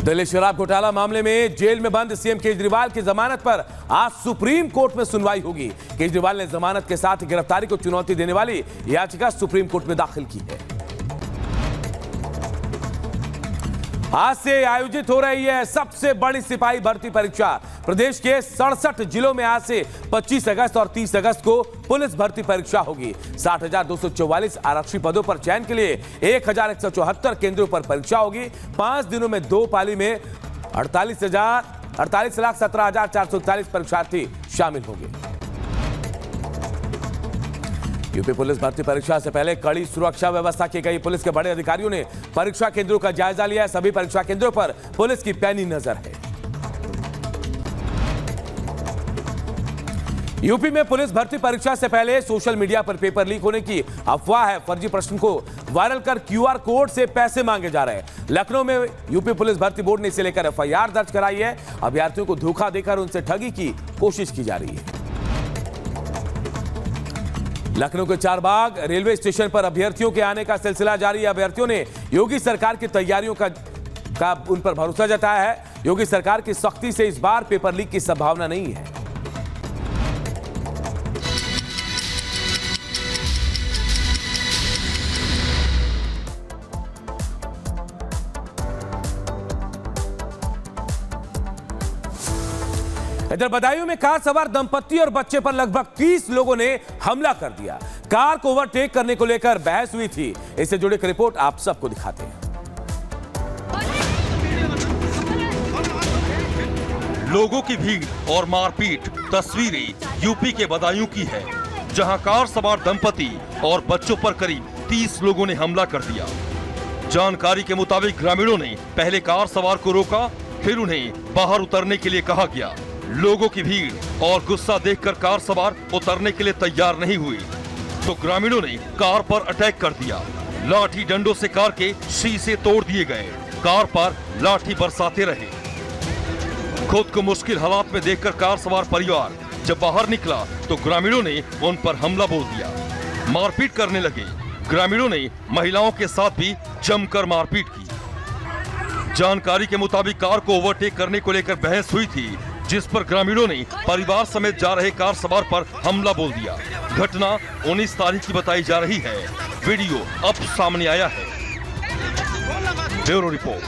दिल्ली शराब घोटाला मामले में जेल में बंद सीएम केजरीवाल की जमानत पर आज सुप्रीम कोर्ट में सुनवाई होगी। केजरीवाल ने जमानत के साथ गिरफ्तारी को चुनौती देने वाली याचिका सुप्रीम कोर्ट में दाखिल की है। आज से आयोजित हो रही है सबसे बड़ी सिपाही भर्ती परीक्षा। प्रदेश के 67 जिलों में आज से 25 अगस्त और 30 अगस्त को पुलिस भर्ती परीक्षा होगी। 60,244 आरक्षी पदों पर चयन के लिए 1,174 केंद्रों पर परीक्षा होगी। 5 दिनों में 2 पाली में 48,17,441 परीक्षार्थी शामिल होंगे। यूपी पुलिस भर्ती परीक्षा से पहले कड़ी सुरक्षा व्यवस्था की गई। पुलिस के बड़े अधिकारियों ने परीक्षा केंद्रों का जायजा लिया। सभी परीक्षा केंद्रों पर पुलिस की पैनी नजर है। यूपी में पुलिस भर्ती परीक्षा से पहले सोशल मीडिया पर पेपर लीक होने की अफवाह है। फर्जी प्रश्न को वायरल कर क्यूआर कोड से पैसे मांगे जा रहे हैं। लखनऊ में यूपी पुलिस भर्ती बोर्ड ने इसे लेकर एफआईआर दर्ज कराई है। अभ्यर्थियों को धोखा देकर उनसे ठगी की कोशिश की जा रही है। लखनऊ के चारबाग रेलवे स्टेशन पर अभ्यर्थियों के आने का सिलसिला जारी है। अभ्यर्थियों ने योगी सरकार की तैयारियों का उन पर भरोसा जताया है। योगी सरकार की सख्ती से इस बार पेपर लीक की संभावना नहीं है। इधर बदायूं में कार सवार दंपत्ति और बच्चे पर लगभग 30 लोगों ने हमला कर दिया। कार को ओवरटेक करने को लेकर बहस हुई थी। इससे जुड़ी एक रिपोर्ट आप सबको दिखाते हैं। लोगों की भीड़ और मारपीट तस्वीरें यूपी के बदायूं की है, जहां कार सवार दंपति और बच्चों पर करीब 30 लोगों ने हमला कर दिया। जानकारी के मुताबिक ग्रामीणों ने पहले कार सवार को रोका, फिर उन्हें बाहर उतरने के लिए कहा गया। लोगों की भीड़ और गुस्सा देखकर कार सवार उतरने के लिए तैयार नहीं हुई, तो ग्रामीणों ने कार पर अटैक कर दिया। लाठी डंडों से कार के शीशे तोड़ दिए गए। कार पर लाठी बरसाते रहे। खुद को मुश्किल हालात में देखकर कार सवार परिवार जब बाहर निकला तो ग्रामीणों ने उन पर हमला बोल दिया। मारपीट करने लगे। ग्रामीणों ने महिलाओं के साथ भी जमकर मारपीट की। जानकारी के मुताबिक कार को ओवरटेक करने को लेकर बहस हुई थी, जिस पर ग्रामीणों ने परिवार समेत जा रहे कार सवार पर हमला बोल दिया। घटना 19 तारीख की बताई जा रही है। वीडियो अब सामने आया है। Bureau report,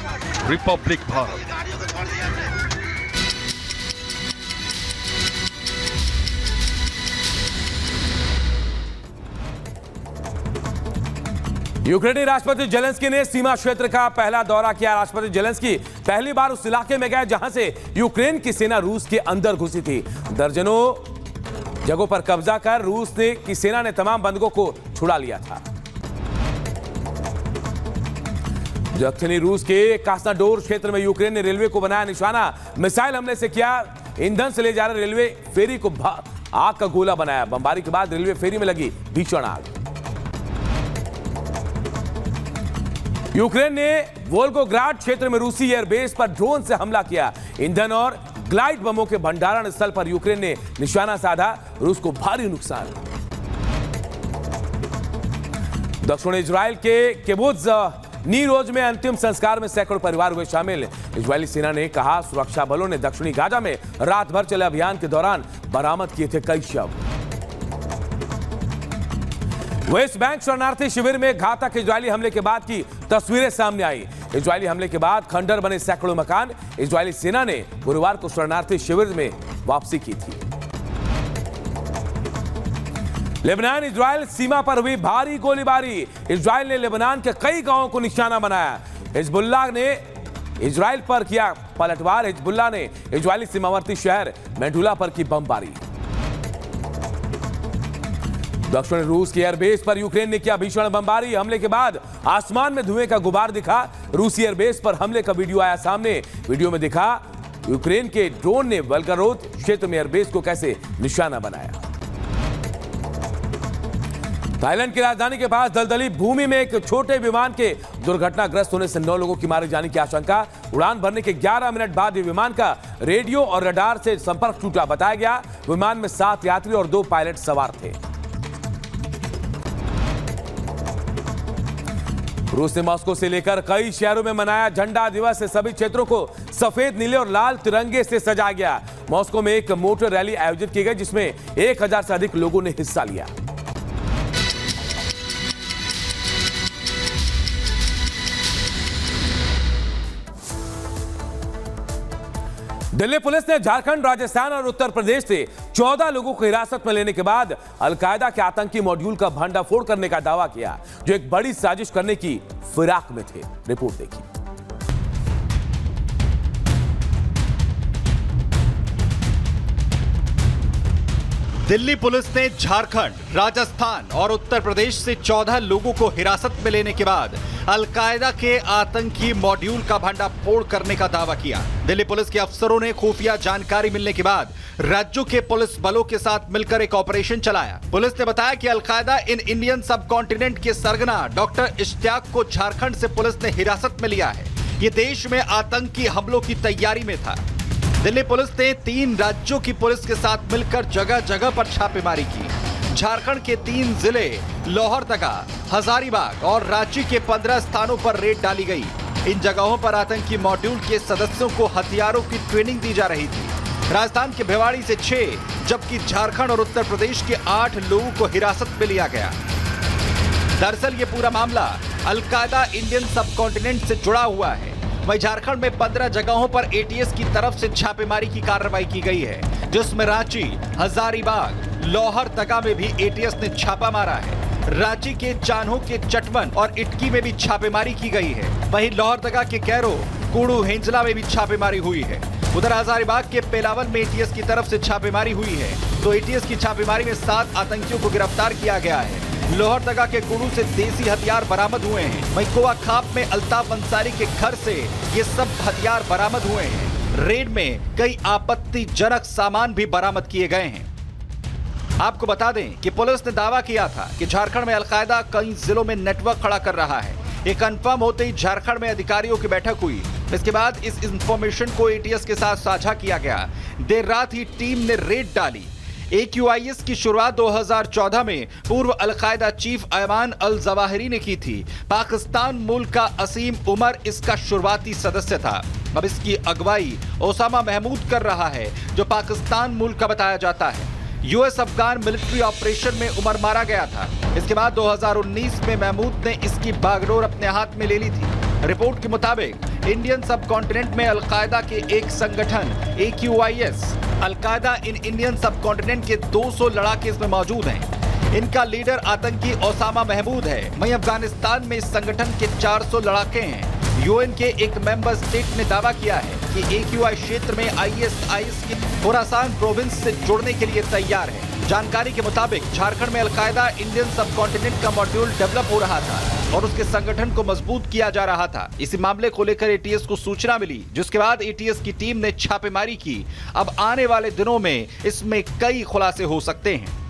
Republic Bharat. यूक्रेनी राष्ट्रपति जेलेंस्की ने सीमा क्षेत्र का पहला दौरा किया। राष्ट्रपति जेलेंस्की पहली बार उस इलाके में गए जहां से यूक्रेन की सेना रूस के अंदर घुसी थी। दर्जनों जगहों पर कब्जा कर रूस की सेना ने तमाम बंधकों को छुड़ा लिया था। दक्षिणी रूस के कास्नाडोर क्षेत्र में यूक्रेन ने रेलवे को बनाया निशाना। मिसाइल हमले से किया। ईंधन से ले जा रहे रेलवे फेरी को आग का गोला बनाया। बमबारी के बाद रेलवे फेरी में लगी भीषण आग। यूक्रेन ने वोल्गोग्राड क्षेत्र में रूसी एयरबेस पर ड्रोन से हमला किया। ईंधन और ग्लाइड बमों के भंडारण स्थल पर यूक्रेन ने निशाना साधा। रूस को भारी नुकसान। दक्षिण इजराइल के किबुत्ज नीरोज में अंतिम संस्कार में सैकड़ों परिवार हुए शामिल। इजरायली सेना ने कहा सुरक्षा बलों ने दक्षिणी गाजा में रात भर चले अभियान के दौरान बरामद किए थे कई शव। वेस्ट बैंक शरणार्थी शिविर में घातक इजरायली हमले के बाद की तस्वीरें सामने आई। इजरायली हमले के बाद खंडर बने सैकड़ों मकान। इजरायली सेना ने गुरुवार को शरणार्थी शिविर में वापसी की थी। लेबनान इजरायल सीमा पर हुई भारी गोलीबारी। इजरायल ने लेबनान के कई गांवों को निशाना बनाया। हिजबुल्लाह ने इजरायल पर किया पलटवार। हिजबुल्लाह ने इजरायली सीमावर्ती शहर मेडुला पर की बमबारी। दक्षिण रूस के एयरबेस पर यूक्रेन ने किया भीषण बमबारी। हमले के बाद आसमान में धुएं का गुबार दिखा। रूसी एयरबेस पर हमले का वीडियो आया सामने। वीडियो में दिखा यूक्रेन के ड्रोन ने वल्गोरोद क्षेत्र में एयरबेस को कैसे निशाना बनाया। थाईलैंड की राजधानी के पास दलदली भूमि में एक छोटे विमान के दुर्घटनाग्रस्त होने से 9 लोगों की मारे जाने की आशंका। उड़ान भरने के 11 मिनट बाद विमान का रेडियो और रडार से संपर्क टूटा। बताया गया विमान में 7 यात्री और 2 पायलट सवार थे। रूस ने मॉस्को से लेकर कई शहरों में मनाया झंडा दिवस। से सभी क्षेत्रों को सफेद, नीले और लाल तिरंगे से सजाया गया। मॉस्को में एक मोटर रैली आयोजित की गई जिसमें 1000 से अधिक लोगों ने हिस्सा लिया। दिल्ली पुलिस ने झारखंड, राजस्थान और उत्तर प्रदेश से 14 लोगों को हिरासत में लेने के बाद अलकायदा के आतंकी मॉड्यूल का भंडाफोड़ करने का दावा किया, जो एक बड़ी साजिश करने की फिराक में थे। रिपोर्ट देखिए। दिल्ली पुलिस ने झारखंड, राजस्थान और उत्तर प्रदेश से 14 लोगों को हिरासत में लेने के बाद अलकायदा के आतंकी मॉड्यूल का भंडाफोड़ करने का दावा किया। दिल्ली पुलिस के अफसरों ने खुफिया जानकारी मिलने के बाद राज्यों के पुलिस बलों के साथ मिलकर एक ऑपरेशन चलाया। पुलिस ने बताया कि अलकायदा इन इंडियन सब कॉन्टिनेंट के सरगना डॉक्टर इश्तियाक को झारखंड से पुलिस ने हिरासत में लिया है। ये देश में आतंकी हमलों की तैयारी में था। दिल्ली पुलिस ने 3 राज्यों की पुलिस के साथ मिलकर जगह जगह पर छापेमारी की। झारखंड के 3 जिले लोहरदगा, हजारीबाग और रांची के 15 स्थानों पर रेड डाली गई। इन जगहों पर आतंकी मॉड्यूल के सदस्यों को हथियारों की ट्रेनिंग दी जा रही थी। राजस्थान के भिवाड़ी से 6, जबकि झारखंड और उत्तर प्रदेश के 8 लोगों को हिरासत में लिया गया। दरअसल ये पूरा मामला अलकायदा इंडियन सब कॉन्टिनेंट से जुड़ा हुआ है। वहीं झारखंड में 15 जगहों पर एटीएस की तरफ से छापेमारी की कार्रवाई की गई है, जिसमें रांची, हजारीबाग, लोहरदगा में भी एटीएस ने छापा मारा है। रांची के चान्हो के चटवन और इटकी में भी छापेमारी की गई है। वहीं लोहरदगा के कैरो, कुड़ू, हेंजला में भी छापेमारी हुई है। उधर हजारीबाग के पेलावल में एटीएस की तरफ से छापेमारी हुई है, तो एटीएस की छापेमारी में 7 आतंकियों को गिरफ्तार किया गया है। लोहरदगा के कुड़ू से देसी हथियार बरामद हुए हैं। वहीं कोवा खाप में अल्ताफ अंसारी के घर से ये सब हथियार बरामद हुए हैं। रेड में कई आपत्तिजनक सामान भी बरामद किए गए हैं। आपको बता दें कि पुलिस ने दावा किया था कि झारखंड में अलकायदा कई जिलों में नेटवर्क खड़ा कर रहा है। ये कंफर्म होते ही झारखंड में अधिकारियों की बैठक हुई। इसके बाद इस इंफॉर्मेशन को एटीएस के साथ साझा किया गया। देर रात ही टीम ने रेड डाली। AQIS की शुरुआत 2014 में पूर्व Al Qaeda chief Ayman al Zawahiri ने की थी। पाकिस्तान मूल का असीम उमर इसका शुरुआती सदस्य था। अब इसकी अगुवाई ओसामा महमूद कर रहा है, जो पाकिस्तान मूल का बताया जाता है। यूएस अफगान मिलिट्री ऑपरेशन में उमर मारा गया था। इसके बाद 2019 में महमूद ने इसकी बागडोर अपने हाथ में ले ली थी। रिपोर्ट के मुताबिक इंडियन सब कॉन्टिनेंट में अलकायदा के एक संगठन AQIS, अलकायदा इन इंडियन सब कॉन्टिनेंट के 200 लड़ाके इसमें मौजूद हैं। इनका लीडर आतंकी ओसामा महमूद है। वहीं अफगानिस्तान में इस संगठन के 400 लड़ाके हैं। यूएन के एक मेंबर स्टेट ने दावा किया है कि AQI क्षेत्र में ISIS की खुरासान प्रोविंस से जुड़ने के लिए तैयार है। जानकारी के मुताबिक झारखंड में अलकायदा इंडियन सब कॉन्टिनेंट का मॉड्यूल डेवलप हो रहा था और उसके संगठन को मजबूत किया जा रहा था। इसी मामले को लेकर एटीएस को सूचना मिली, जिसके बाद एटीएस की टीम ने छापेमारी की। अब आने वाले दिनों में इसमें कई खुलासे हो सकते हैं।